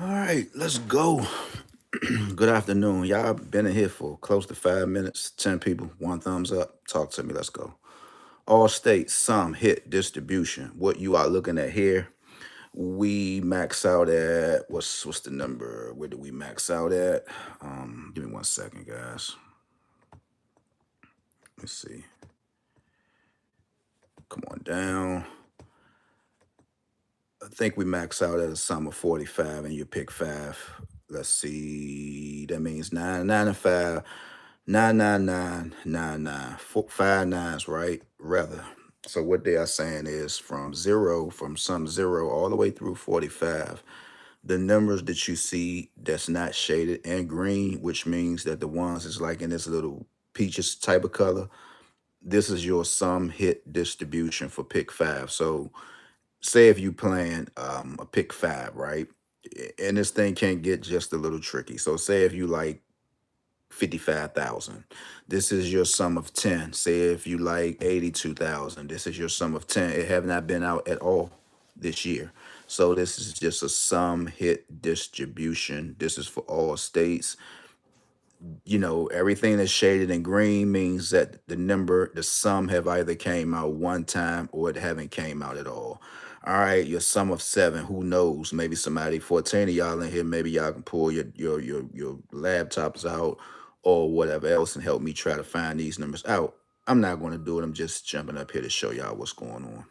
All right, let's go. Good afternoon. Y'all been in here for close to 5 minutes. 10 people, one thumbs up. Talk to me. Let's go. All states, sum, hit, distribution. What you are looking at here, we max out at what's the number? Where do we max out at? Give me 1 second, guys. Let's see. Come on down. I think we max out at a sum of 45 and you pick five. Let's see. That means nine and five. 99999 five nines, right? Rather. So what they are saying is from sum zero all the way through 45. The numbers that you see that's not shaded in green, which means that the ones is like in this little peaches type of color. This is your sum hit distribution for pick five. So say if you plan a pick five, right? And this thing can get just a little tricky. So say if you like 55,000. This is your sum of 10. Say if you like 82,000. This is your sum of 10. It have not been out at all this year. So this is just a sum hit distribution. This is for all states. Everything that's shaded in green means that the sum have either came out one time or it haven't came out at all. All right, your sum of seven, who knows? Maybe somebody 14 of y'all in here, maybe y'all can pull your laptops out or whatever else and help me try to find these numbers out. I'm not going to do it. I'm just jumping up here to show y'all what's going on.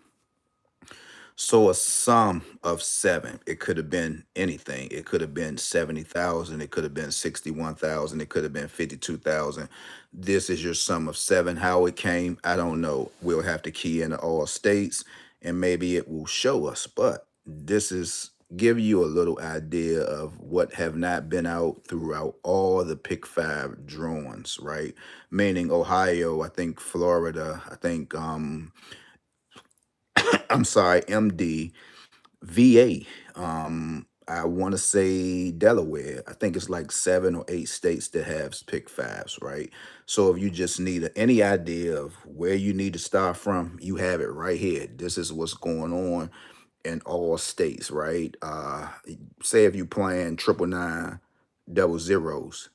So a sum of seven, it could have been anything. It could have been 70,000. It could have been 61,000. It could have been 52,000. This is your sum of seven. How it came, I don't know. We'll have to key into all states and maybe it will show us. But this is give you a little idea of what have not been out throughout all the pick five drawings, right? Meaning Ohio, I think Florida, I think I'm sorry, MD, VA. I want to say Delaware. I think it's like 7 or 8 states that have pick fives, right? So if you just need any idea of where you need to start from, you have it right here. This is what's going on in all states, right? Say if you plan triple nine, double zeros,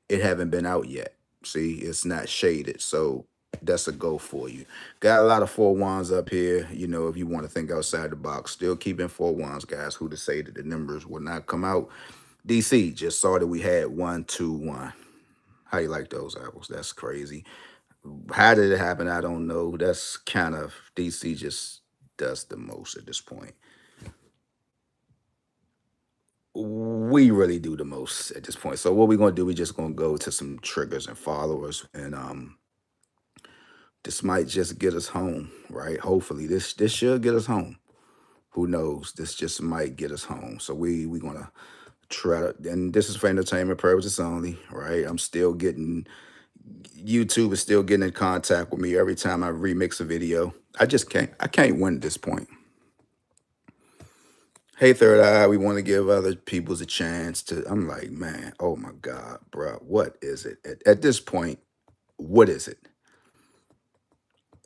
it haven't been out yet. See, it's not shaded. So that's a go for you. Got a lot of four ones up here. If you want to think outside the box, still keeping four ones, guys. Who to say that the numbers will not come out? DC just saw that we had 121. How you like those apples? That's crazy. How did it happen? I don't know. That's kind of DC just does the most at this point. We really do the most at this point. So what we're gonna do, we just gonna go to some triggers and followers, and this might just get us home, right? Hopefully, this should get us home. Who knows? This just might get us home. So we gonna try to, and this is for entertainment purposes only, right? I'm still getting YouTube is still getting in contact with me every time I remix a video. I can't win at this point. Hey, Third Eye, we want to give other people's a chance to. I'm like, man, oh my God, bro, what is it? At this point, what is it?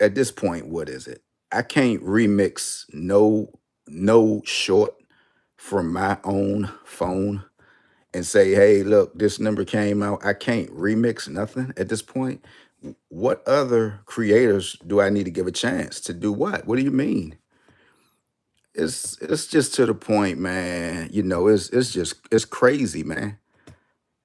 At this point, what is it? I can't remix no short from my own phone and say, hey, look, this number came out. I can't remix nothing at this point. What other creators do I need to give a chance to do what? What do you mean? It's just to the point, man. It's crazy, man.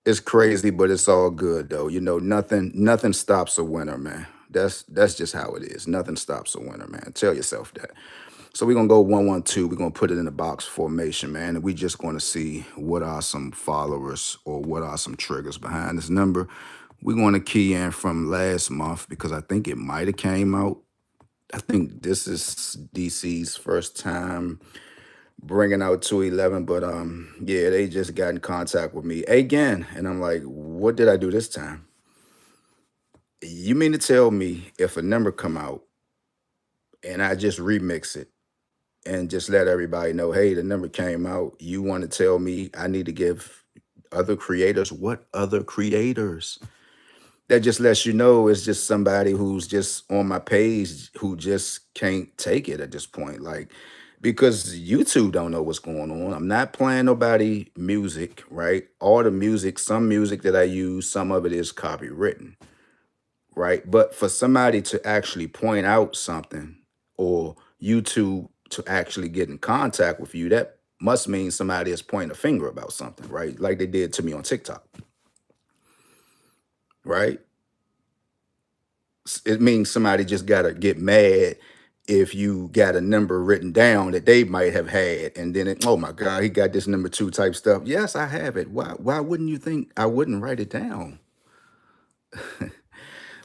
It's crazy, but it's all good though. Nothing stops a winner, man. That's just how it is. Nothing stops a winner, man. Tell yourself that. So we're gonna go 112. We're gonna put it in the box formation, man. And we just gonna see what are some followers or what are some triggers behind this number. We're gonna key in from last month because I think it might have came out. I think this is DC's first time bringing out 211, but yeah, they just got in contact with me again, and I'm like, what did I do this time? You mean to tell me if a number come out and I just remix it and just let everybody know, hey, the number came out, you want to tell me I need to give other creators? What other creators? That just lets you know it's just somebody who's just on my page who just can't take it at this point. Like because YouTube don't know what's going on. I'm not playing nobody music, right? All the music, some music that I use, some of it is copywritten, right? But for somebody to actually point out something or YouTube to actually get in contact with you, that must mean somebody is pointing a finger about something, right? Like they did to me on TikTok, right? It means somebody just got to get mad if you got a number written down that they might have had, and then oh my god, he got this number two type stuff. Yes, I have it. Why wouldn't you think I wouldn't write it down?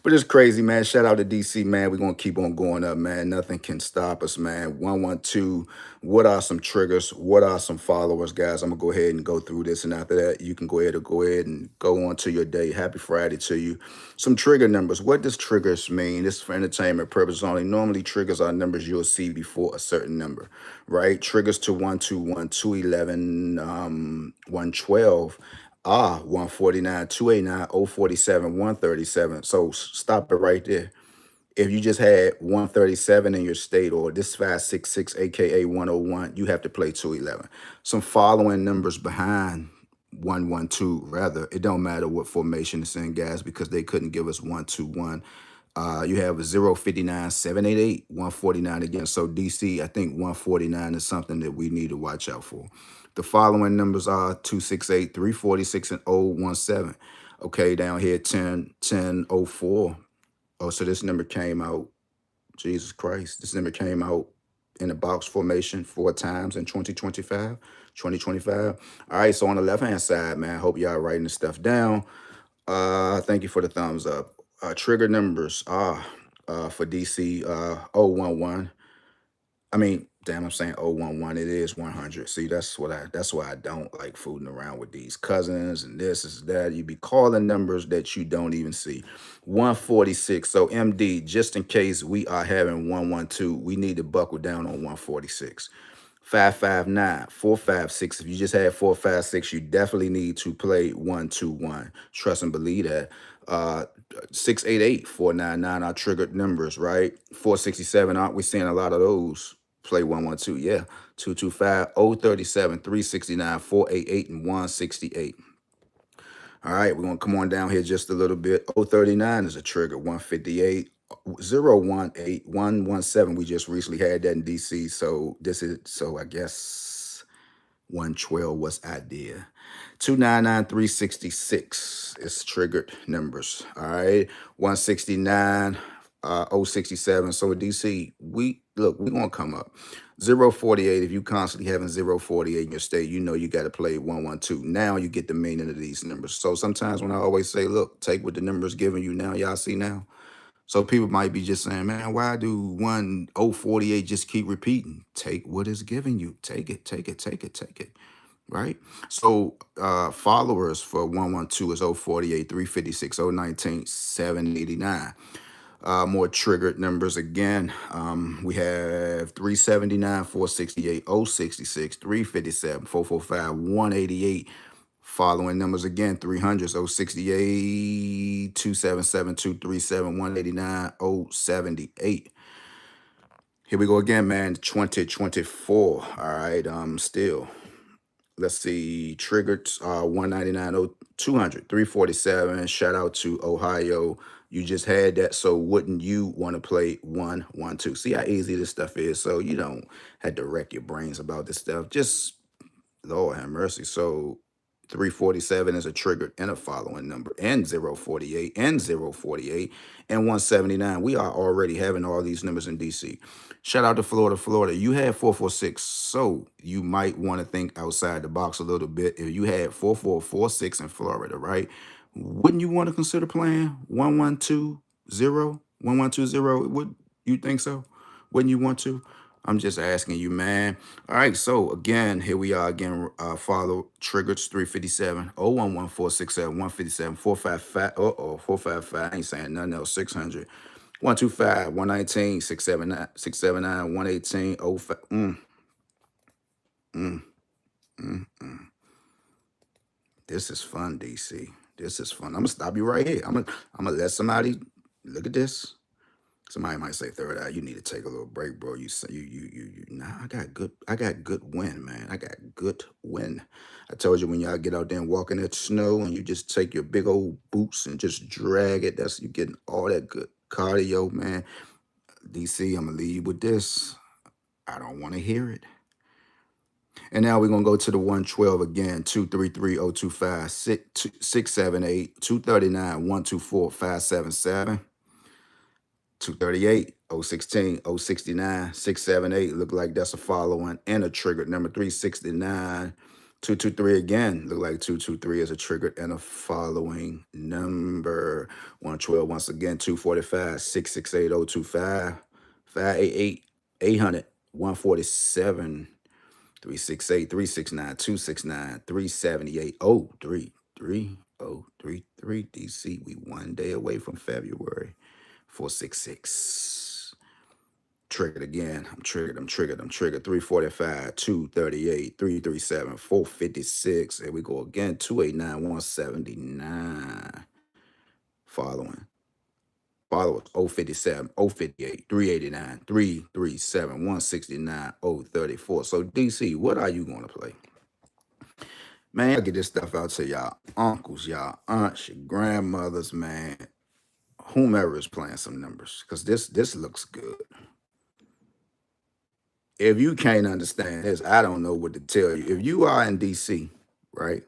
But it's crazy, man. Shout out to DC, man. We're gonna keep on going up, man. Nothing can stop us, man. 112. What are some triggers? What are some followers, guys? I'm gonna go ahead and go through this, and after that, you can go ahead and go on to your day. Happy Friday to you. Some trigger numbers. What does triggers mean? This is for entertainment purposes only. Normally, triggers are numbers you'll see before a certain number, right? Triggers to 121, 211, 112. 149, 289, 047, 137. So stop it right there. If you just had 137 in your state or this 566, aka 101, you have to play 211. Some following numbers behind 112, rather. It don't matter what formation it's in, guys, because they couldn't give us 121. You have 059, 788, 149 again. So DC, I think 149 is something that we need to watch out for. The following numbers are 268, 346, and 017. Okay, down here 10, 10, 04. Oh, so this number came out, Jesus Christ. This number came out in a box formation 4 times in 2025. 2025. All right, so on the left-hand side, man, I hope y'all writing this stuff down. Thank you for the thumbs up. Trigger numbers for DC 011. I mean, damn, I'm saying 011. It is 100. See, that's why I don't like fooling around with these cousins and this is that. You be calling numbers that you don't even see. 146. So MD, just in case we are having 112, we need to buckle down on 146. 559, 456. If you just had 456, you definitely need to play 121. Trust and believe that. 688, 499 are triggered numbers, right? 467, aren't we seeing a lot of those? Play 112, yeah. 225, 037, 369, 488, and 168. All right, we're gonna come on down here just a little bit. 039 is a trigger. 158, 018, 117. We just recently had that in DC. So I guess 112 was idea. 299, 366 is triggered numbers. All right. 169, 067. So DC, we're gonna come up. 048, if you constantly having 048 in your state, you know you got to play 112. Now you get the meaning of these numbers. So sometimes when I always say, look, take what the numbers giving you now, y'all see now. So people might be just saying, man, why do 1048 just keep repeating? Take what is giving you. Take it, take it, take it, take it. Right? So followers for 112 is 048, 356, 019, 789. More triggered numbers again. We have 379, 468, 066, 357, 445, 188. Following numbers again, 300s, 068, 277, 237, 189, 078. Here we go again, man. 2024. All right. Still. Let's see. Triggered 199, 200, 347. Shout out to Ohio. You just had that. So wouldn't you want to play 112? See how easy this stuff is. So you don't have to wreck your brains about this stuff. Just Lord have mercy. So 347 is a triggered and a following number, and 048 and 048 and 179. We are already having all these numbers in DC. Shout out to Florida, Florida. You had 446, so you might want to think outside the box a little bit. If you had 4446 in Florida, right? Wouldn't you want to consider playing 1120? 1120? Would you think so? Wouldn't you want to? I'm just asking you, man. All right, so again, here we are again. Follow triggers 357, 011467, 157, 455. 455. I ain't saying nothing else. 600, 125, 119, 679, 679, 118, 05. This is fun, DC. This is fun. I'm gonna stop you right here. I'm gonna let somebody look at this. Somebody might say, Third Eye, you need to take a little break, bro. Nah, I got good wind, man. I got good wind. I told you when y'all get out there and walk in that snow and you just take your big old boots and just drag it, that's you getting all that good cardio, man. DC, I'm gonna leave you with this. I don't want to hear it. And now we're gonna go to the 112 again. 233-025, 678, 239, 124, 577. 238, 016, 069, 678. Look like that's a following and a triggered number. 369, 223 again. Look like 223 is a triggered and a following number. 112 once again. 245, 668, 025, 588, 800, 147, 368, 369, 269, 378, 033. DC. We one day away from February. 466. Triggered again. I'm triggered. 345, 238, 337, 456. Here we go again. 289, 179. Following. Followers 057, 058, 389, 337, 169, 034. So DC, what are you going to play? Man, I get this stuff out to y'all uncles, y'all aunts, your grandmothers, man. Whomever is playing some numbers, because this looks good. If you can't understand this, I don't know what to tell you. If you are in DC, right?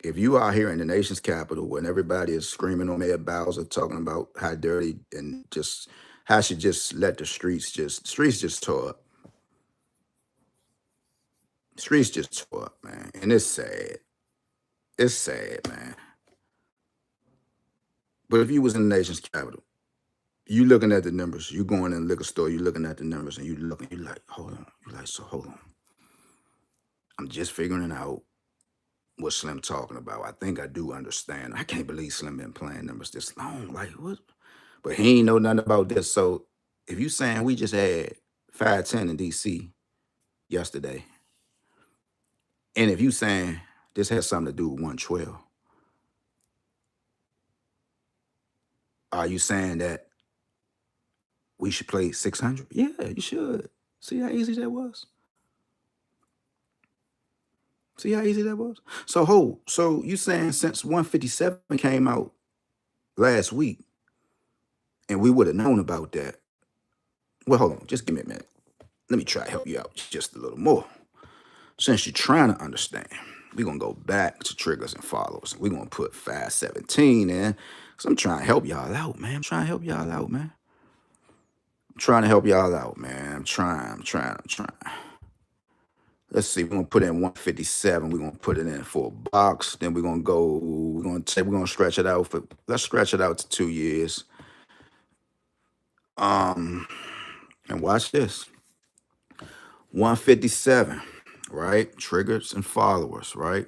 If you are here in the nation's capital when everybody is screaming on Mayor Bowser talking about how dirty and just how she just let the streets just tore up. Streets just tore up, man. And it's sad. It's sad, man. But if you was in the nation's capital, you looking at the numbers, you going in the liquor store, you looking at the numbers, and you like, hold on. You like, so hold on. I'm just figuring out what Slim talking about. I think I do understand. I can't believe Slim been playing numbers this long. Like, what? But he ain't know nothing about this. So if you saying we just had 510 in DC yesterday, and if you saying this has something to do with 112, are you saying that we should play 600? Yeah, you should. See how easy that was? See how easy that was? So you saying since 157 came out last week, and we would have known about that. Well, hold on, just give me a minute. Let me try to help you out just a little more. Since you're trying to understand, we're gonna go back to triggers and follows. We're gonna put 517 in. Cause I'm trying to help y'all out, man. I'm trying to help y'all out, man. I'm trying. Let's see, we're gonna put in 157. We're gonna put it in for a box. Then we're gonna stretch it out let's stretch it out to 2 years. And watch this. 157, right? Triggers and followers, right?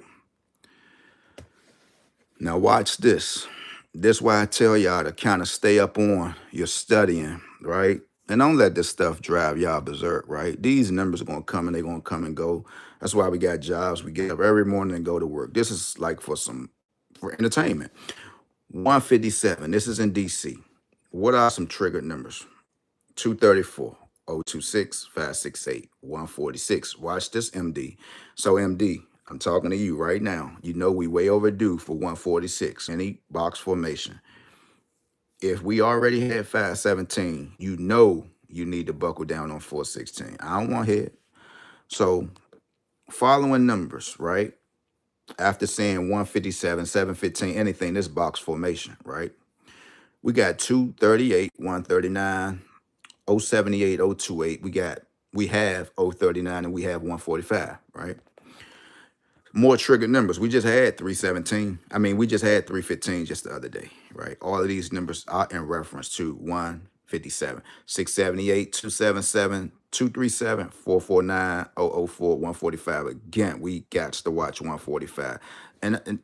Now watch this. This why I tell y'all to kind of stay up on your studying, right? And don't let this stuff drive y'all berserk, right? These numbers are gonna come and they're gonna come and go. That's why we got jobs. We get up every morning and go to work. This is like for entertainment. 157. This is in DC. What are some triggered numbers? 234, 026, 568, 146. Watch this, MD. So, MD, I'm talking to you right now. You know we way overdue for 146. Any box formation. If we already had 517, you know you need to buckle down on 416. I don't want to hit. So, following numbers, right? After saying 157, 715, anything, this box formation, right? We got 238, 139, 078, 028. We have 039 and we have 145, right? More triggered numbers. We just had 317. I mean, we just had 315 just the other day, right? All of these numbers are in reference to 157, 678, 277, 237, 449, 004, 145. Again, we got to watch 145. And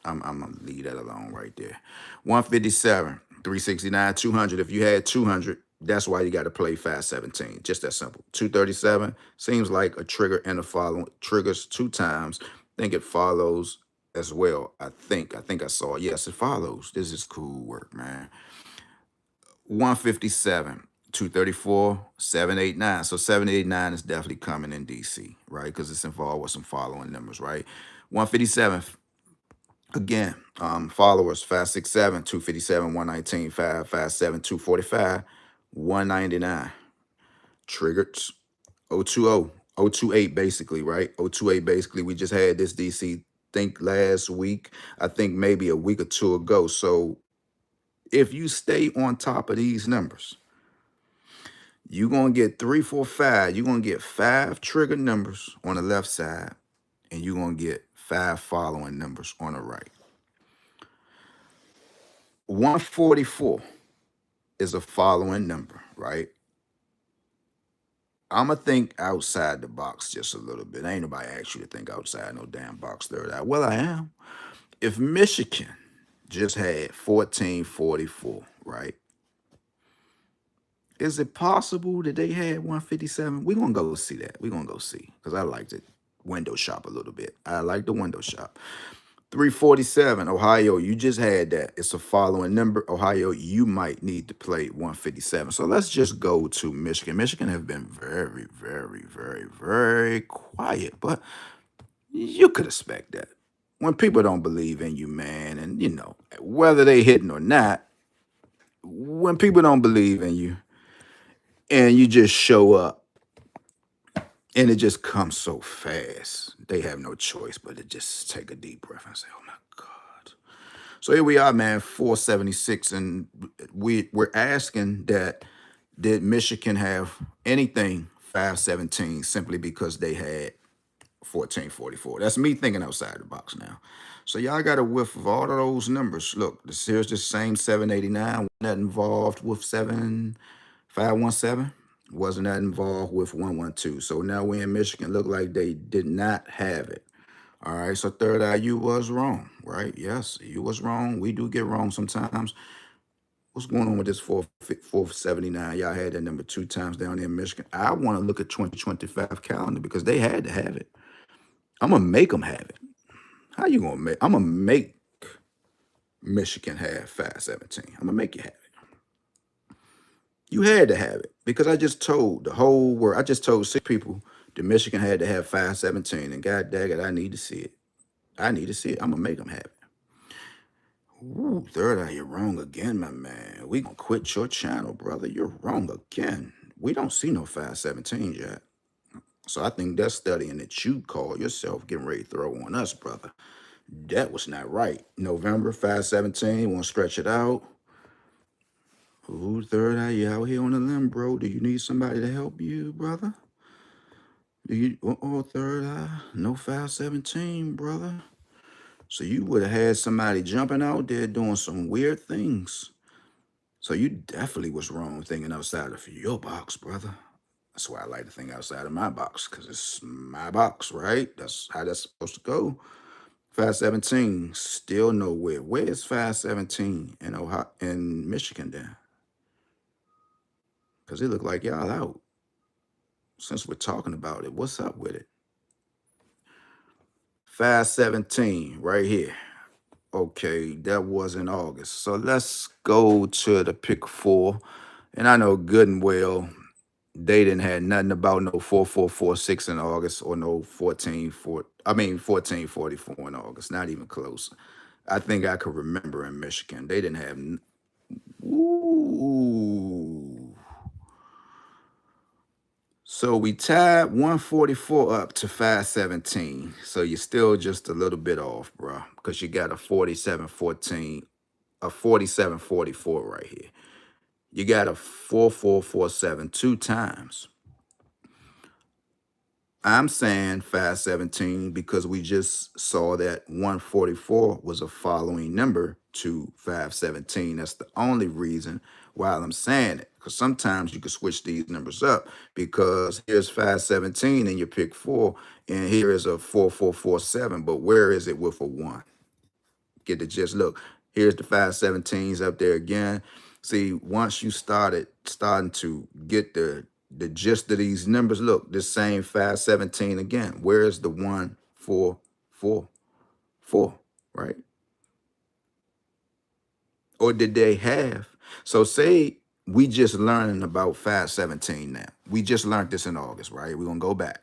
I'm gonna leave that alone right there. 157, 369, 200. If you had 200, that's why you got to play 517. Just that simple. 237 seems like a trigger and a follow. Triggers 2 times. I think it follows as well. I think I saw it. Yes, it follows. This is cool work, man. 157, 234, 789. So 789 is definitely coming in DC, right? Because it's involved with some following numbers, right? 157, again, followers 567, 257, 119, 557, 245, 199. Triggers 020, 028 basically, right? 028 basically. We just had this DC, think last week, I think maybe a week or two ago. So if you stay on top of these numbers, you're gonna get 345. You're gonna get 5 trigger numbers on the left side, and you're gonna get 5 following numbers on the right. 144 is a following number, right? I'ma think outside the box just a little bit. Ain't nobody asked you to think outside no damn box, third eye. Well, I am. If Michigan just had 1444, right? Is it possible that they had 157? We're gonna go see that. We're gonna go see. Because I like to window shop a little bit. I like the window shop. 347, Ohio, you just had that. It's a following number. Ohio, you might need to play 157. So let's just go to Michigan. Michigan have been very, very, very, very quiet, but you could expect that. When people don't believe in you, man, and whether they hitting or not, when people don't believe in you and you just show up and it just comes so fast, they have no choice but to just take a deep breath and say, oh my God. So here we are, man, 476, and we're asking that did Michigan have anything 517 simply because they had 1444? That's me thinking outside the box now. So y'all got a whiff of all of those numbers. Look, here's the same 789. That involved with 7517. Wasn't that involved with 112? So now we in Michigan look like they did not have it. All right, so third eye, you was wrong, right? Yes, you was wrong. We do get wrong sometimes. What's going on with this 479? Y'all had that number 2 times down there in Michigan. I want to look at 2025 calendar because they had to have it. I'm gonna make them have it. How you gonna make? I'm gonna make Michigan have 517. I'm gonna make you have it. You had to have it because I just told the whole world. I just told 6 people that Michigan had to have 517, and God dang it, I need to see it. I need to see it. I'm gonna make them have it. Ooh, third eye, you're wrong again, my man. We gonna quit your channel, brother. You're wrong again. We don't see no 517 yet. So I think that studying that you call yourself getting ready to throw on us, brother. That was not right. November 517, want to stretch it out. Ooh, third eye, you out here on the limb, bro. Do you need somebody to help you, brother? Do you, third eye, no 517, brother. So you would have had somebody jumping out there doing some weird things. So you definitely was wrong thinking outside of your box, brother. That's why I like to think outside of my box, because it's my box, right? That's how that's supposed to go. 517, still nowhere. Where's 517 in Ohio, in Michigan then? Because it looked like y'all out. Since we're talking about it, what's up with it? 517 right here. Okay, that was in August. So let's go to the pick 4. And I know good and well they didn't have nothing about no 4446 in August or no 1444 in August. Not even close. I think I could remember in Michigan. They didn't have ooh. So we tied 144 up to 517. So you're still just a little bit off, bro, because you got a 4714, a 4744 right here. You got a 4447 2 times. I'm saying 517 because we just saw that 144 was a following number to 517. That's the only reason why I'm saying it. Because sometimes you can switch these numbers up because here's 517 in your pick 4, and here is a 4447. But where is it with a 1? Get the gist. Look, here's the 517s up there again. See, once you starting to get the gist of these numbers, look, this same 517 again. Where is the 144, right? Or did they have? So say We just learning about 517 now. We just learned this in August, right? We're gonna go back.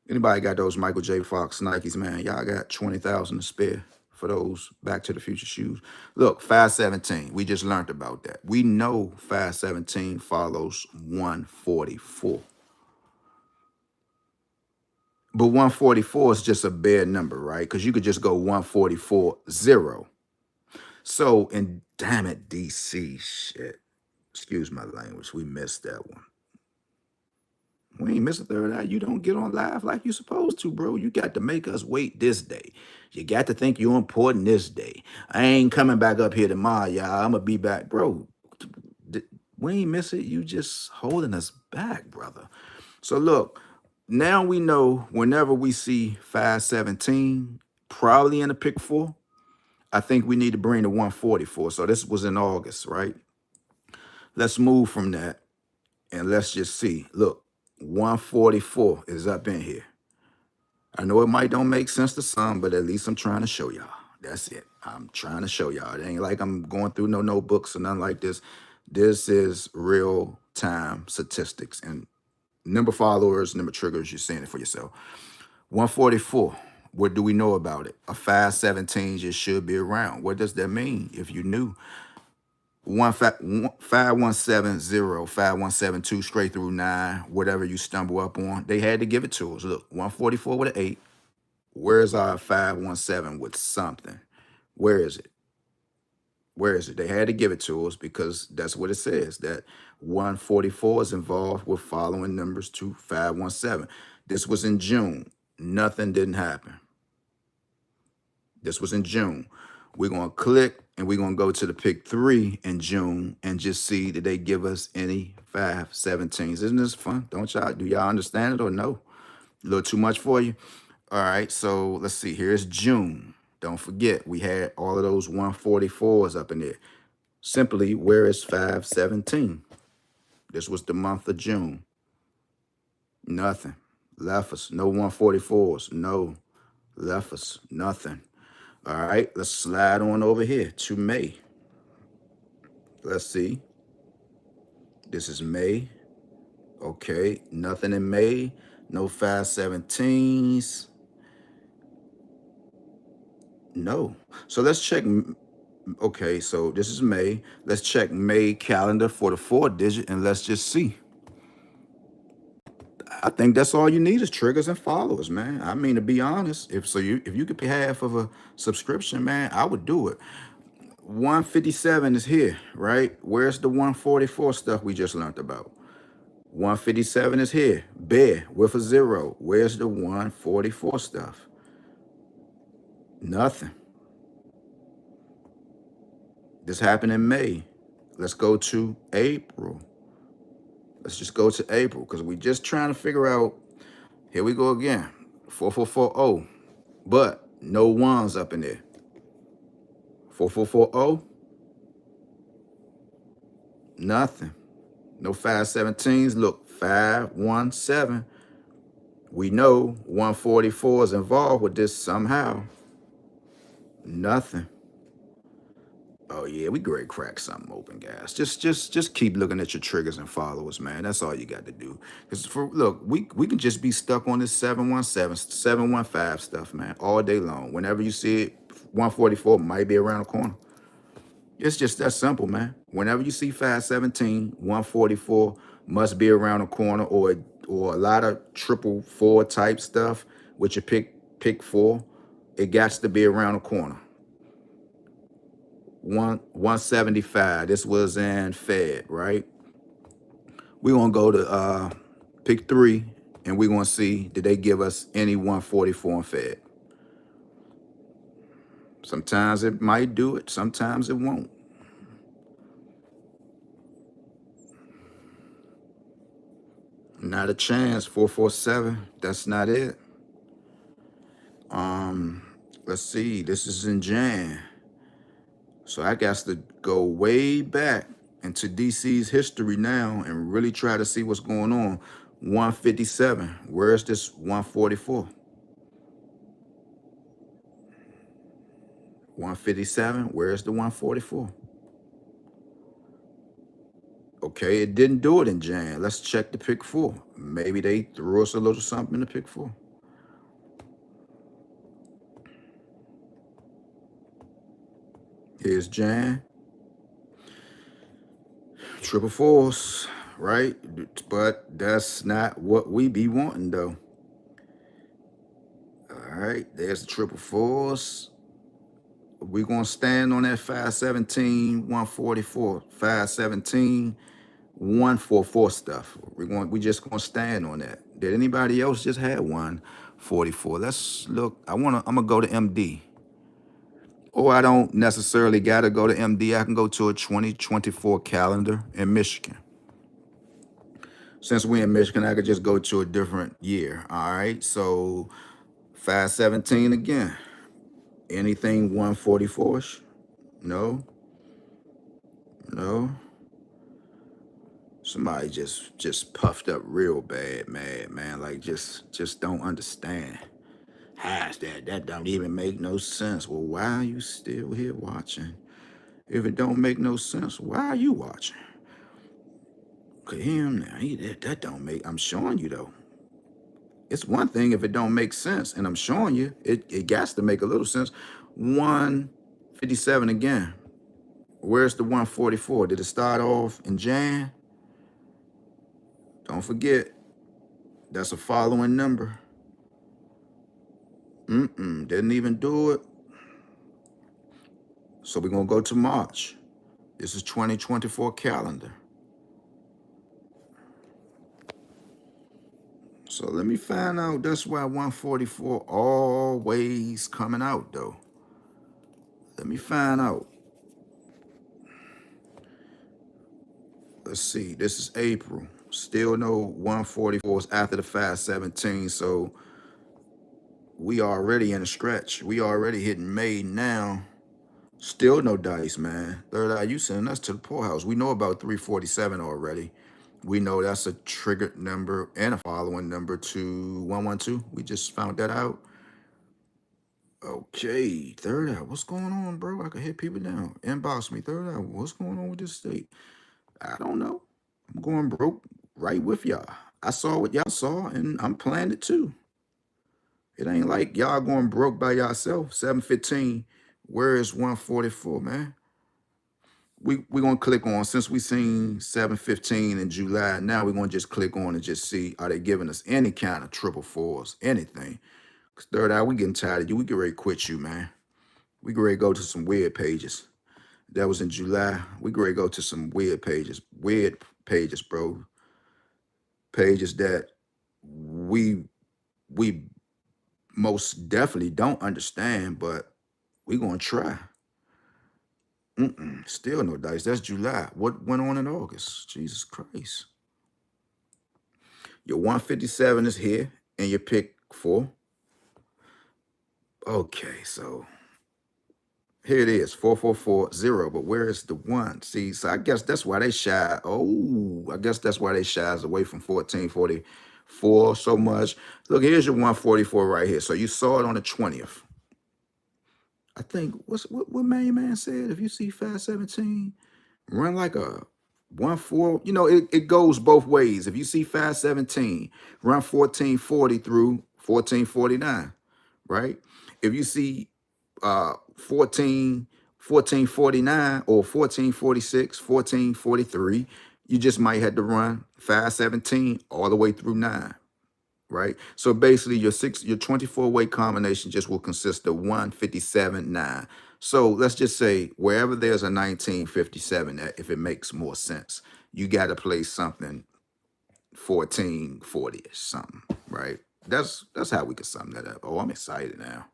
Anybody got those Michael J. Fox Nikes, man? Y'all got 20,000 to spare for those Back to the Future shoes. Look, 517. We just learned about that. We know 517 follows 144. But 144 is just a bare number, right? Because you could just go 144 0. So, and damn it, DC shit. Excuse my language. We missed that one. We ain't miss a third eye. You don't get on live like you supposed to, bro. You got to make us wait this day. You got to think you're important this day. I ain't coming back up here tomorrow, y'all. I'm gonna be back, bro. We ain't miss it. You just holding us back, brother. So look, now we know whenever we see 517, probably in a pick four, I think we need to bring the 144. So this was in August, right? Let's move from that and let's just see. Look, 144 is up in here. I know it might don't make sense to some, but at least I'm trying to show y'all. That's it. I'm trying to show y'all. It ain't like I'm going through no notebooks or nothing like this. This is real time statistics and number followers, number triggers. You're seeing it for yourself. 144. What do we know about it? A 517 just should be around. What does that mean? If you knew 5170, 5172, straight through 9, whatever you stumble up on, they had to give it to us. Look, 144 with an 8. Where's our 517 with something? Where is it? Where is it? They had to give it to us because that's what it says, that 144 is involved with following numbers to 517. This was in June. Nothing didn't happen. This was in June. We're going to click and we're going to go to the pick 3 in June and just see did they give us any 517s. Isn't this fun? Don't y'all, do y'all understand it or no? A little too much for you? All right, so let's see. Here's June. Don't forget, we had all of those 144s up in there. Simply, where is 517? This was the month of June. Nothing. Left us. No 144s. No. Left us. Nothing. All right, let's slide on over here to May. Let's see. This is May. Okay, nothing in May. No 517s. No. So let's check. Okay, so this is May. Let's check May calendar for the 4-digit and let's just see. I think that's all you need is triggers and followers, man. I mean, to be honest, if you could pay half of a subscription, man, I would do it. 157 is here, right? Where's the 144 stuff we just learned about? 157 is here, bare with a 0. Where's the 144 stuff? Nothing. This happened in May. Let's go to April. Let's just go to April because we're just trying to figure out. Here we go again. 4440. But no ones up in there. 4440. Nothing. No 517s. Look, 517. We know 144 is involved with this somehow. Nothing. Oh yeah, we great crack something open, guys. Just keep looking at your triggers and followers, man. That's all you got to do. Because look, we can just be stuck on this 717, 715 stuff, man, all day long. Whenever you see it, 144 might be around the corner. It's just that simple, man. Whenever you see 517, 144 must be around the corner, or a lot of 444 type stuff, which you pick 4, it got to be around the corner. 175. This was in Fed, right? We're gonna go to pick 3 and we're gonna see did they give us any 144 in Fed. Sometimes it might do it, sometimes it won't. Not a chance. 447. That's not it. Let's see. This is in Jan. So I got to go way back into DC's history now and really try to see what's going on. 157. Where's this 144? 157. Where's the 144? Okay, it didn't do it in Jan. Let's check the pick four. Maybe they threw us a little something in the pick four. Here's Jan. Triple fours, right? But that's not what we be wanting though. All right, there's the triple fours. We're gonna stand on that 517, 144, 517, 144 stuff. We just gonna stand on that. Did anybody else just have 144? Let's look. I'm gonna go to MD. Or I don't necessarily gotta go to MD. I can go to a 2024 calendar in Michigan. Since we're in Michigan, I could just go to a different year. All right. So 517 again. Anything 144ish? No. No. Somebody just puffed up real bad, mad, man. Like just don't understand. How's that? That don't even make no sense. Well, why are you still here watching? If it don't make no sense, why are you watching? Look at him now. That don't make. I'm showing you though. It's one thing if it don't make sense, and I'm showing you it got to make a little sense. 157 again. Where's the 144? Did it start off in Jan? Don't forget, that's a following number. Didn't even do it. So we're gonna go to March. This is 2024 calendar. So let me find out. That's why 144 always coming out though. Let me find out. Let's see. This is April. Still no 144s after the 517. So we already in a stretch. We already hitting May now. Still no dice, man. Third Eye, you sending us to the poorhouse. We know about 347 already. We know that's a triggered number and a following number to 112. We just found that out. Okay, Third Eye, what's going on, bro? I could hit people down. Inbox me, Third Eye, what's going on with this state? I don't know. I'm going broke right with y'all. I saw what y'all saw, and I'm playing it too. It ain't like y'all going broke by yourself. 715. Where is 144, man? We're gonna click on, since we seen 715 in July, now we're gonna just click on and just see, are they giving us any kind of triple fours, anything? Because Third Eye, we getting tired of you. We get ready to quit you, man. We get ready to go to some weird pages. That was in July. We get ready to go to some weird pages. Weird pages, bro. Pages that we most definitely don't understand, but we gonna try. Still no dice. That's July. What went on in August? Jesus Christ. Your 157 is here, and your pick four. Okay, so here it is, 4440. But where is the one? See, so I guess that's why they shy. Oh, I guess that's why they shies away from 1444 so much. Look, here's your 144 right here. So you saw it on the 20th. I think what Main Man said. If you see 517, run like a 1-4. You know, it goes both ways. If you see 517, run 1440 through 1449, right? If you see 1449 or 1446, 1443, you just might have to run 517 all the way through 9. Right. So basically your 24-way combination just will consist of 157, 9. So let's just say wherever there's a 1957, that if it makes more sense, you got to play something 1440-ish, something, right? That's how we can sum that up. Oh, I'm excited now.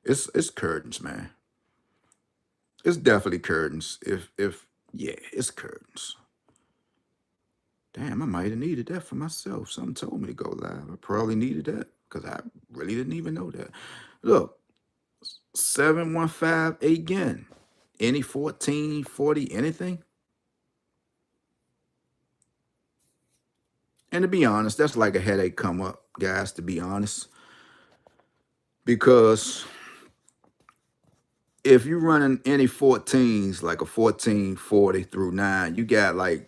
It's curtains, man. It's definitely curtains. Yeah, it's curtains. Damn, I might have needed that for myself. Something told me to go live. I probably needed that because I really didn't even know that. Look, 715 again. Any 1440, anything? And to be honest, that's like a headache come up, guys, to be honest. Because if you're running any 14s, like a 1440 through 9, you got like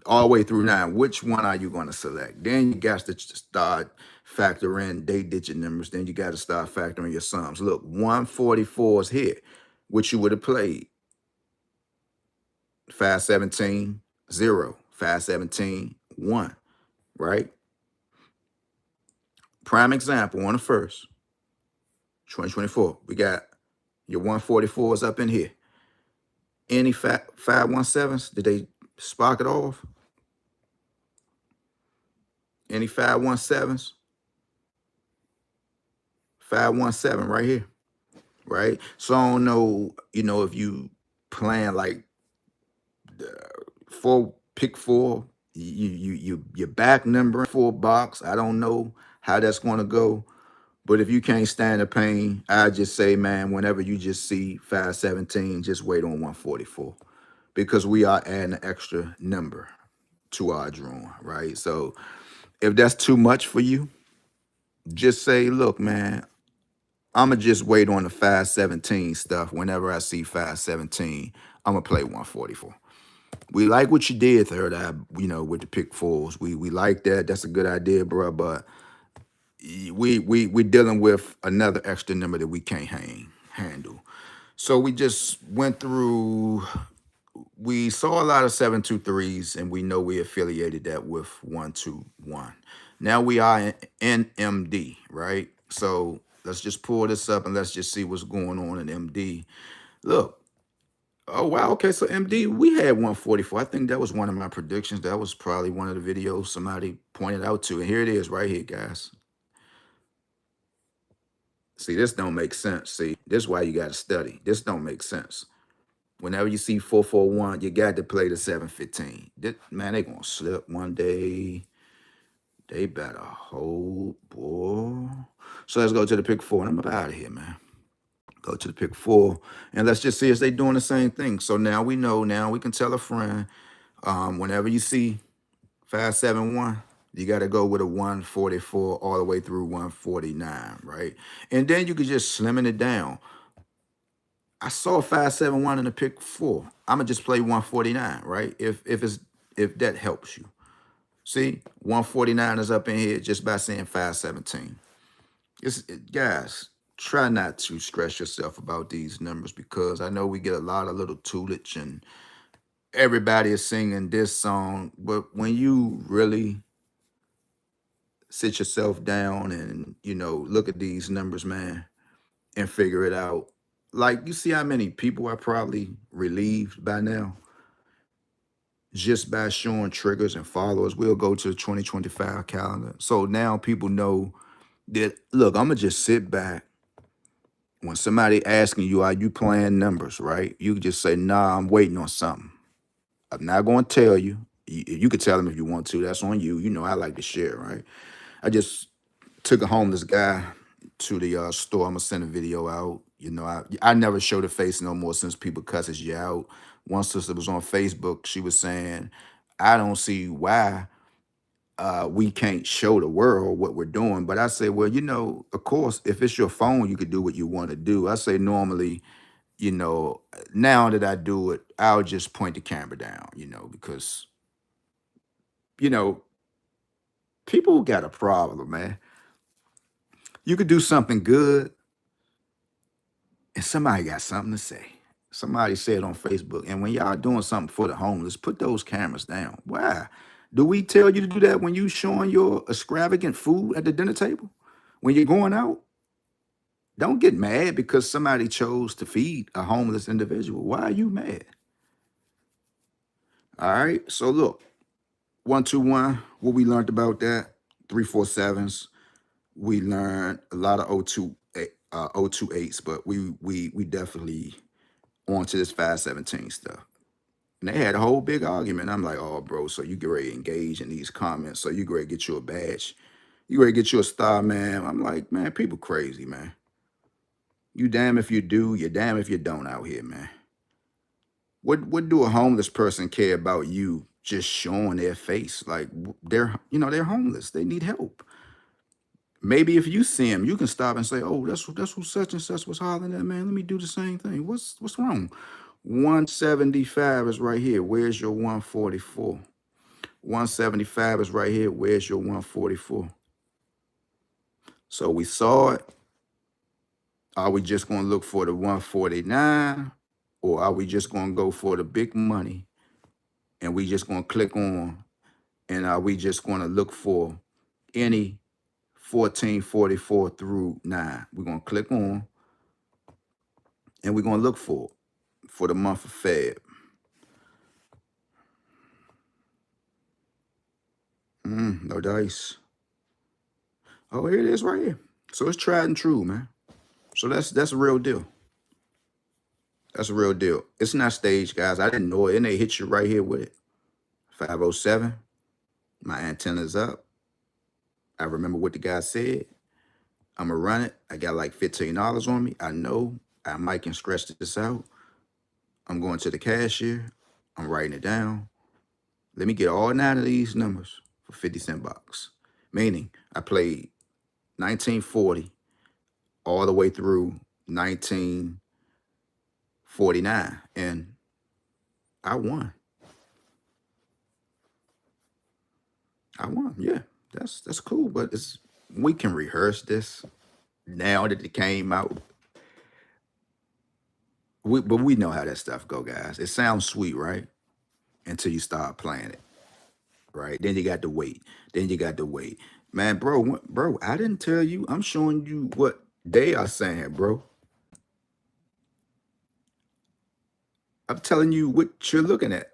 all the way through 9. Which one are you going to select? Then you got to start factor in 8-digit numbers. Then you got to start factoring your sums. Look, 144 is here, which you would have played 517, 0, 517, 1, right? Prime example on the first, 2024. We got your 144s up in here. Any 517s, did they spark it off? Any 517s? 517 right here, right? So I don't know, if you plan like pick four, you back numbering 4 box. I don't know how that's going to go. But if you can't stand the pain, I just say, man, whenever you just see 517, just wait on 144 because we are adding an extra number to our drawing, right? So if that's too much for you, just say, look, man, I'm going to just wait on the 517 stuff. Whenever I see 517, I'm going to play 144. We like what you did, Third Eye, with the pick fours. We like that. That's a good idea, bro. But we're dealing with another extra number that we can't handle. So we just went through, we saw a lot of 723s, and we know we affiliated that with 121. Now we are in MD, right? So let's just pull this up and let's just see what's going on in MD. Look. Oh, wow. Okay. So MD, we had 144. I think that was one of my predictions. That was probably one of the videos somebody pointed out to. And here it is right here, guys. See, this don't make sense. See, this is why you got to study. This don't make sense. Whenever you see 441, you got to play the 715. Man, they going to slip one day. They better hold, boy. So let's go to the pick four. And I'm up out of here, man. Go to the pick four. And let's just see if they doing the same thing. So now we know. Now we can tell a friend, whenever you see 571, you got to go with a 144 all the way through 149, right? And then you could just slimming it down. I saw 571 in the pick four. I'm gonna just play 149, right? If that helps you. See, 149 is up in here just by saying 517. Guys, try not to stress yourself about these numbers because I know we get a lot of little tutelage and everybody is singing this song, but when you really sit yourself down and look at these numbers, man, and figure it out, like you see how many people are probably relieved by now just by showing triggers and followers. We'll go to the 2025 calendar. So now people know that, look, I'm gonna just sit back. When somebody asking you, are you playing numbers, right? You can just say, nah, I'm waiting on something. I'm not going to tell you. You could tell them if you want to. That's on you. I like to share, right? I just took a homeless guy to the store. I'm going to send a video out. I never show the face no more since people cusses you out. One sister was on Facebook. She was saying, I don't see why we can't show the world what we're doing. But I say, well, of course, if it's your phone, you could do what you want to do. I say normally, now that I do it, I'll just point the camera down, because, people got a problem, man. You could do something good and somebody got something to say. Somebody said on Facebook, and when y'all doing something for the homeless, put those cameras down. Why? Do we tell you to do that when you showing your extravagant food at the dinner table? When you're going out? Don't get mad because somebody chose to feed a homeless individual. Why are you mad? All right. So look, 121, what we learned about that, 347s. We learned a lot of 028s, but we definitely onto this 517 stuff. And they had a whole big argument. I'm like, oh, bro, so you get ready to engage in these comments. So you get ready to get you a badge. You ready to get you a star, man. I'm like, man, people crazy, man. You damn if you do, you damn if you don't out here, man. What do a homeless person care about you just showing their face? Like they're homeless. They need help. Maybe if you see him, you can stop and say, oh, that's who such and such was hollering at, man. Let me do the same thing. What's wrong? 175 is right here. Where's your 144? 175 is right here. Where's your 144? So we saw it. Are we just going to look for the 149? Or are we just going to go for the big money and we just going to click on? And are we just going to look for any 1444 through 9? We're going to click on and we're going to look for the month of Feb. No dice. Oh, here it is right here. So it's tried and true, man. So that's a real deal. That's a real deal. It's not staged, guys. I didn't know it. And they hit you right here with it. 507. My antenna's up. I remember what the guy said. I'm going to run it. I got like $15 on me. I know I might can stretch this out. I'm going to the cashier. I'm writing it down. Let me get all 9 of these numbers for 50 cent bucks. Meaning I played 1940 all the way through 1949. And I won. Yeah. That's cool. But we can rehearse this now that it came out. But we know how that stuff go, guys. It sounds sweet, right? Until you start playing it, right? Then you got to wait. Man, bro, I didn't tell you. I'm showing you what they are saying, bro. I'm telling you what you're looking at.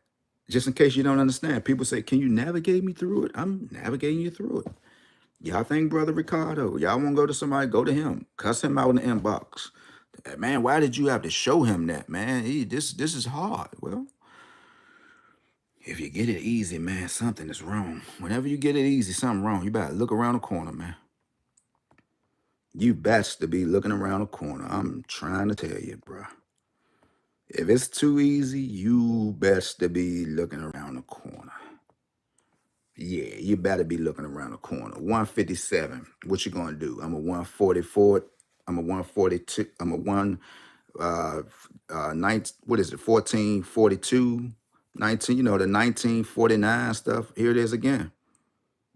Just in case you don't understand. People say, can you navigate me through it? I'm navigating you through it. Y'all think Brother Ricardo, y'all want to go to somebody, go to him. Cuss him out in the inbox. Man, why did you have to show him that, man? This is hard. Well, if you get it easy, man, something is wrong. Whenever you get it easy, something wrong. You better look around the corner, man. You best to be looking around the corner. I'm trying to tell you, bro. If it's too easy, you best to be looking around the corner. Yeah, you better be looking around the corner. 157. What you gonna do? I'm a 144. I'm a 142. I'm a one. What is it? 1442. 19. You know the 1949 stuff. Here it is again.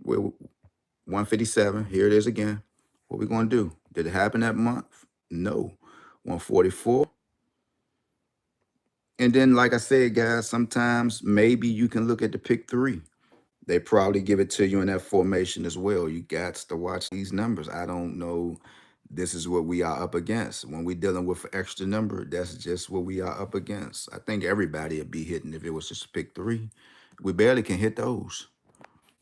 We're 157. Here it is again. What we gonna do? Did it happen that month? No. 144. And then, like I said, guys, sometimes maybe you can look at the pick 3. They probably give it to you in that formation as well. You got to watch these numbers. I don't know. This is what we are up against. When we're dealing with an extra number, that's just what we are up against. I think everybody would be hitting if it was just pick 3. We barely can hit those.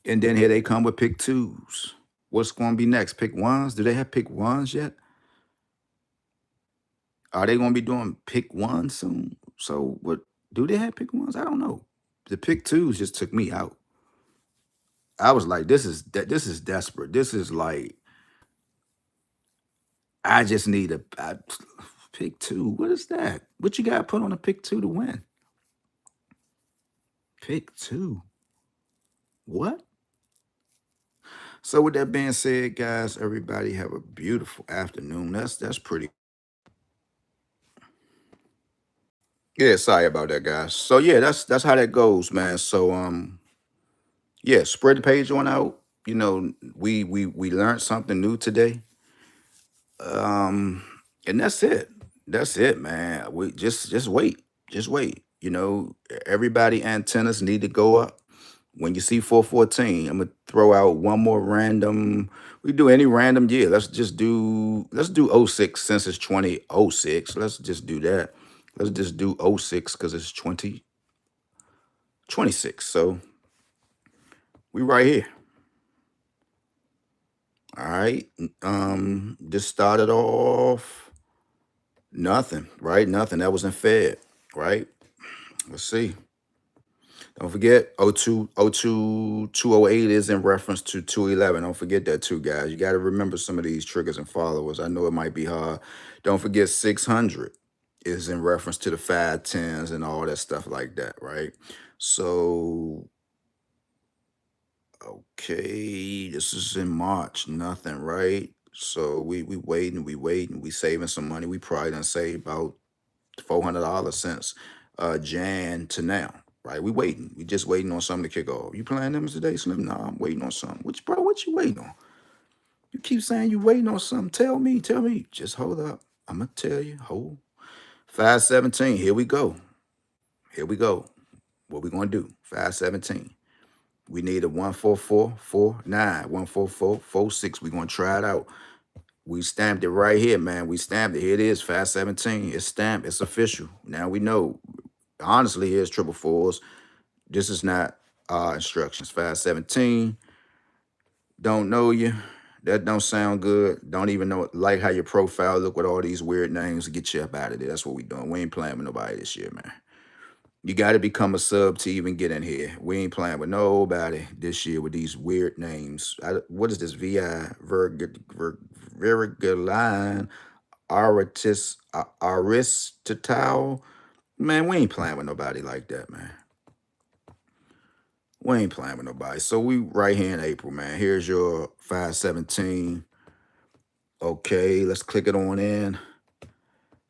And then here they come with pick 2s. What's going to be next? Pick 1s? Do they have pick 1s yet? Are they going to be doing pick 1 soon? So what? Do they have pick 1s? I don't know. The pick 2s just took me out. I was like, this is desperate. This is like, I just need a pick 2. What is that? What you got to put on a pick 2 to win? Pick 2. What? So with that being said, guys, everybody have a beautiful afternoon. That's pretty. Yeah, sorry about that, guys. So yeah, that's how that goes, man. So yeah, spread the page on out. You know, we learned something new today. And that's it. That's it, man. We just wait. Just wait. You know, everybody antennas need to go up. When you see 414, I'm gonna throw out one more random. We do any random, yeah. Let's do '06 since it's 2006. Let's just do that. Let's just do '06 because it's 2026. So we right here. All right. Just started off nothing, right? Nothing. That was in Fed, right? Let's see. Don't forget 208 is in reference to 211. Don't forget that too, guys. You got to remember some of these triggers and followers. I know it might be hard. Don't forget 600 is in reference to the 510s and all that stuff like that, right? So, okay, this is in March. Nothing, right? So we waiting, we saving some money. We probably done saved about $400 since Jan to now. right? We waiting. We just waiting on something to kick off. You playing them today, Slim? Nah, I'm waiting on something. Which, bro, what you waiting on? You keep saying you waiting on something. Tell me, tell me. Just hold up. I'm gonna tell you. Hold. 517. Here we go. Here we go. What we gonna do? 517. We need a 14449, 14446. We gonna try it out. We stamped it right here, man. We stamped it. Here it is, 517. It's stamped. It's official. Now we know. Honestly, here's triple fours. This is not instructions. 517. Don't know you. That don't sound good. Don't even know like how your profile look with all these weird names to get you up out of there. That's what we doing. We ain't playing with nobody this year, man. You got to become a sub to even get in here. We ain't playing with nobody this year with these weird names. What is this? VI Virguline Aristotle. Man, we ain't playing with nobody like that, man. We ain't playing with nobody. So we right here in April, man. Here's your 517. Okay, let's click it on in.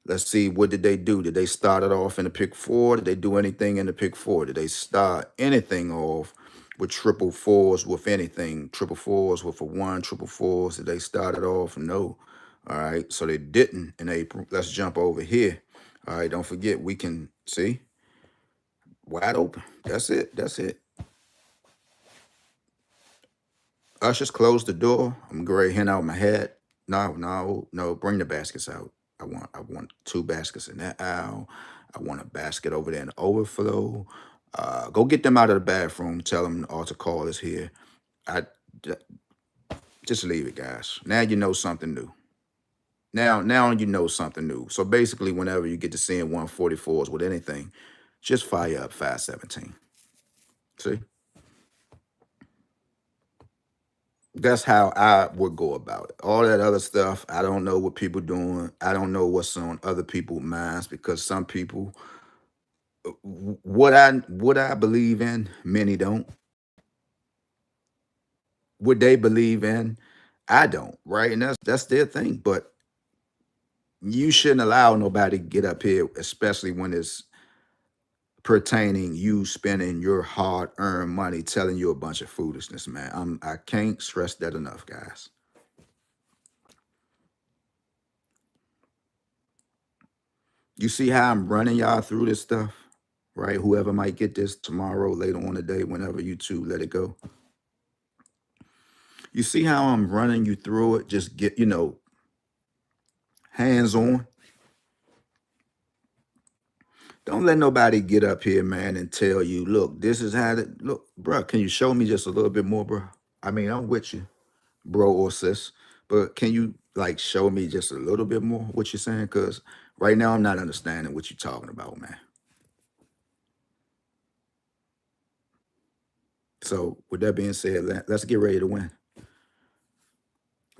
Let's see, what did they do? Did they start it off in the pick four? Did they do anything in the pick four? Did they start anything off with triple fours with anything? Triple fours with a one, triple fours. Did they start it off? No. All right, so they didn't in April. Let's jump over here. All right, don't forget, we can see wide open. That's it. That's it. Ushers, close the door. I'm going to hand out my hat. No. Bring the baskets out. I want two baskets in that aisle. I want a basket over there in the overflow. Go get them out of the bathroom. Tell them the altar call is here. Just leave it, guys. Now you know something new. Now you know something new. So basically, whenever you get to seeing 144s with anything, just fire up 517. See? That's how I would go about it. All that other stuff, I don't know what people doing. I don't know what's on other people's minds because some people, what I believe in, many don't. What they believe in, I don't. Right, and that's their thing. But you shouldn't allow nobody to get up here, especially when it's pertaining you spending your hard-earned money telling you a bunch of foolishness, man. I can't stress that enough, guys. You see how I'm running y'all through this stuff, right? Whoever might get this tomorrow, later on today, whenever you two let it go. You see how I'm running you through it? Just get, hands on. Don't let nobody get up here, man, and tell you, look, this is how to look, bro. Can you show me just a little bit more, bro? I mean, I'm with you, bro or sis, but can you like show me just a little bit more what you're saying? Because right now I'm not understanding what you're talking about, man. So with that being said, let's get ready to win.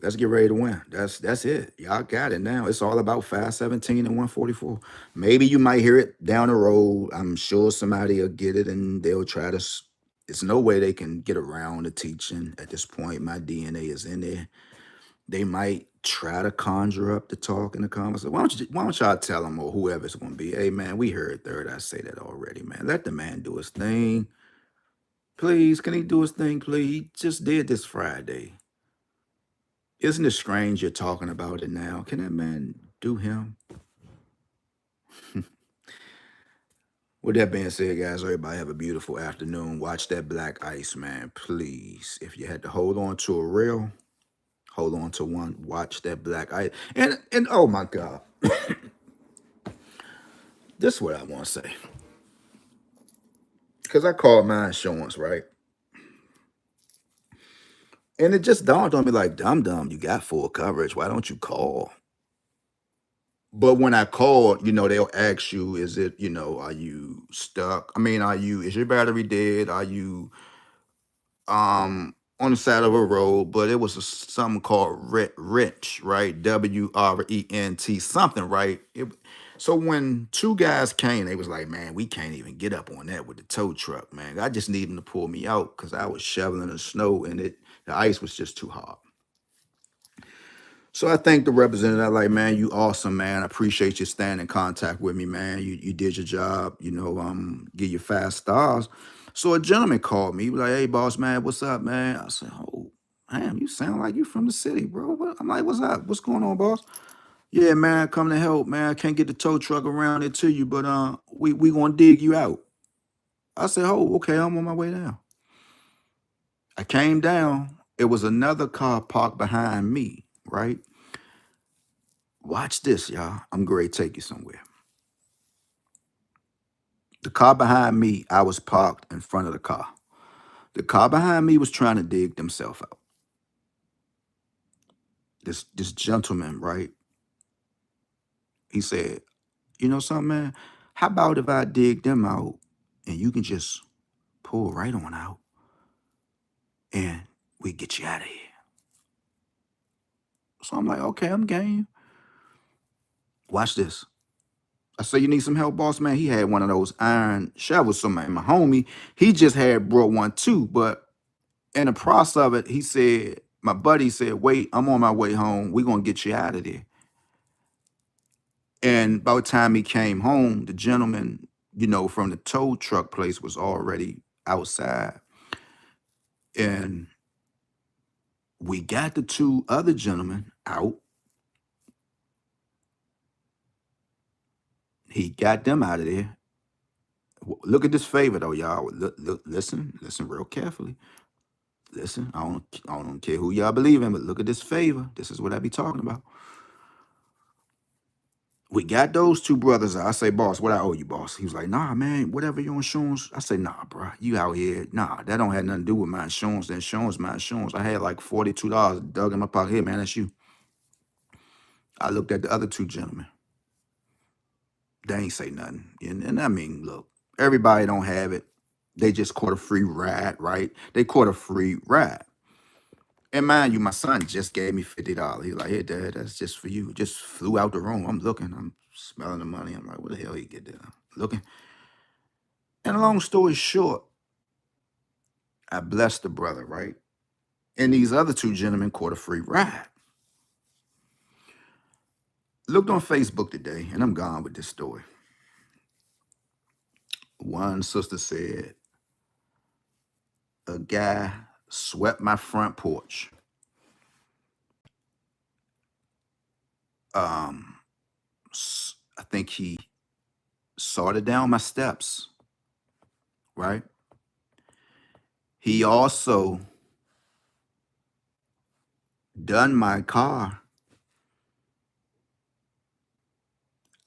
Let's get ready to win. That's it. Y'all got it now. It's all about 517 and 144. Maybe you might hear it down the road. I'm sure somebody will get it and they'll try to. It's no way they can get around the teaching at this point. My DNA is in there. They might try to conjure up the talk in the conversation. Why don't y'all tell them or whoever's going to be, hey, man, we heard third. I say that already, man. Let the man do his thing. Please, can he do his thing, please? He just did this Friday. Isn't it strange you're talking about it now? Can that man do him? With that being said, guys, everybody have a beautiful afternoon. Watch that black ice, man. Please. If you had to hold on to a rail, hold on to one. Watch that black ice. And oh my God. This is what I want to say. Because I called my insurance, right? And it just dawned on me like, dumb, you got full coverage. Why don't you call? But when I called, they'll ask you, is it, are you stuck? I mean, is your battery dead? Are you on the side of a road? But it was something called wrench, right? WRENT, something, right? So when two guys came, they was like, man, we can't even get up on that with the tow truck, man. I just need them to pull me out because I was shoveling the snow and the ice was just too hard. So I thank the representative. Like, man, you awesome, man. I appreciate you staying in contact with me, man. You did your job. Give you 5 stars. So a gentleman called me. He was like, "Hey, boss, man, what's up, man?" I said, "Oh, damn, you sound like you from the city, bro." I'm like, "What's up? What's going on, boss?" "Yeah, man, come to help, man. I can't get the tow truck around it to you, but we gonna dig you out." I said, "Oh, okay, I'm on my way down." I came down. It was another car parked behind me, right? Watch this, y'all. I'm going to take you somewhere. The car behind me, I was parked in front of the car. The car behind me was trying to dig themselves out. This gentleman, right? He said, "You know something, man? How about if I dig them out and you can just pull right on out and we get you out of here?" So I'm like, "Okay, I'm game." Watch this. I say, "You need some help, boss, man?" He had one of those iron shovels. So my homie, he just had brought one too. But in the process of it, he said, my buddy said, "Wait, I'm on my way home. We're going to get you out of there." And by the time he came home, the gentleman, from the tow truck place was already outside. And we got the 2 other gentlemen out. He got them out of there. Look at this favor, though, y'all. Listen real carefully. Listen, I don't care who y'all believe in, but look at this favor. This is what I be talking about. We got those 2 brothers. I say, "Boss, what I owe you, boss?" He was like, "Nah, man, whatever your insurance." I say, "Nah, bro, you out here. Nah, that don't have nothing to do with my insurance. The insurance, my insurance." I had like $42 dug in my pocket. "Here, man, that's you." I looked at the other 2 gentlemen. They ain't say nothing. And I mean, look, everybody don't have it. They just caught a free ride, right? They caught a free ride. And mind you, my son just gave me $50. He's like, "Here, Dad, that's just for you." Just flew out the room. I'm looking, I'm smelling the money. I'm like, "What the hell he get there?" Looking. And long story short, I blessed the brother, right? And these other 2 gentlemen caught a free ride. Looked on Facebook today, and I'm gone with this story. One sister said, "A guy swept my front porch. Um, I think he sorted down my steps, right? He also done my car.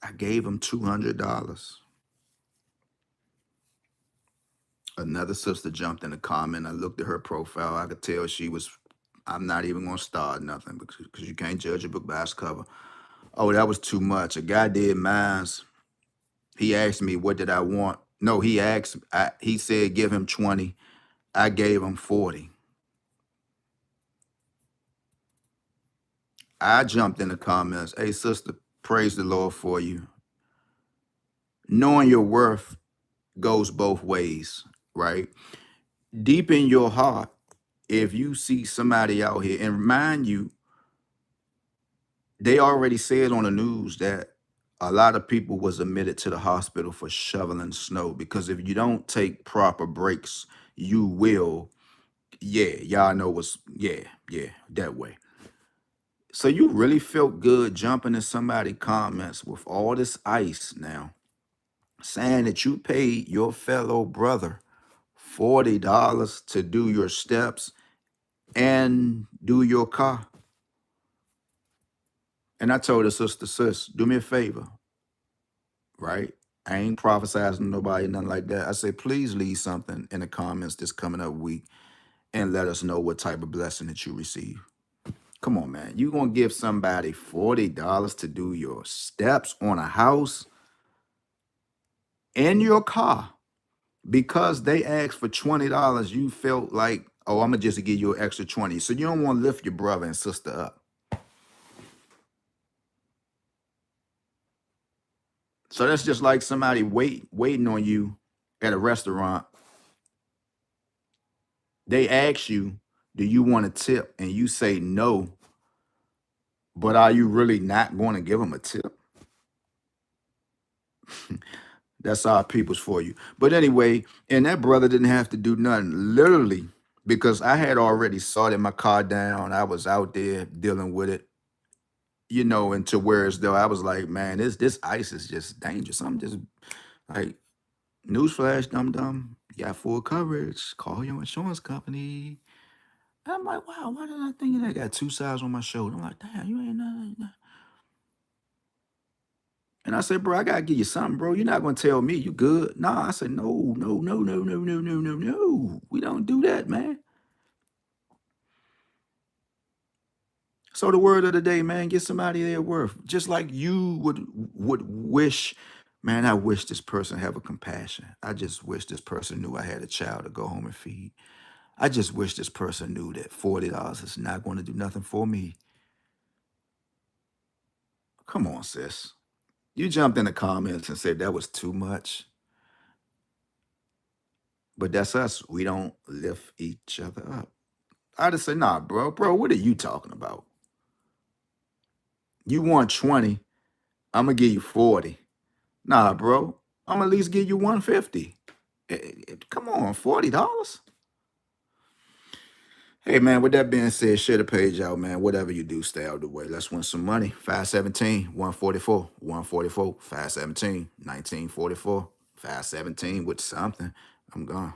I gave him $200. Another sister jumped in the comment. I looked at her profile. I could tell she was, I'm not even going to start nothing because you can't judge a book by its cover. Oh, that was too much. A guy did mines. He asked me, what did I want? No, he said, give him 20. I gave him 40. I jumped in the comments. Hey, sister, praise the Lord for you. Knowing your worth goes both ways, right? Deep in your heart, if you see somebody out here, and remind you, they already said on the news that a lot of people was admitted to the hospital for shoveling snow, because if you don't take proper breaks, you will, yeah, y'all know what's, yeah, that way. So you really felt good jumping in somebody's comments with all this ice now, saying that you paid your fellow brother $40 to do your steps and do your car. And I told her, sister, sis, do me a favor, right? I ain't prophesizing to nobody, nothing like that. I said, please leave something in the comments this coming up week and let us know what type of blessing that you receive. Come on, man. You gonna give somebody $40 to do your steps on a house in your car because they asked for $20, you felt like, oh, I'm gonna just give you an extra 20. So you don't want to lift your brother and sister up. So that's just like somebody waiting on you at a restaurant. They ask you, do you want a tip? And you say no, But are you really not going to give them a tip? That's our people's for you. But anyway, and that brother didn't have to do nothing, literally, because I had already sorted my car down. I was out there dealing with it, and to where as though I was like, man, this ice is just dangerous. I'm just like, newsflash, dum dum, you got full coverage. Call your insurance company. And I'm like, wow, why did I think of that? I got two sides on my shoulder. I'm like, damn, you ain't nothing. And I said, bro, I gotta give you something, bro. You're not gonna tell me you good. Nah, I said, no, no, no, no, no, no, no, no, no. We don't do that, man. So the word of the day, man, get somebody their worth. Just like you would wish, man, I wish this person have a compassion. I just wish this person knew I had a child to go home and feed. I just wish this person knew that $40 is not going to do nothing for me. Come on, sis. You jumped in the comments and said that was too much. But that's us. We don't lift each other up. I just say, nah, bro, what are you talking about? You want 20, I'm gonna give you 40. Nah, bro, I'm at least give you 150. Come on, $40. Hey man, with that being said, share the page out, man. Whatever you do, stay out of the way. Let's win some money. 517, 144, 144, 517, 1944, 517 with something. I'm gone.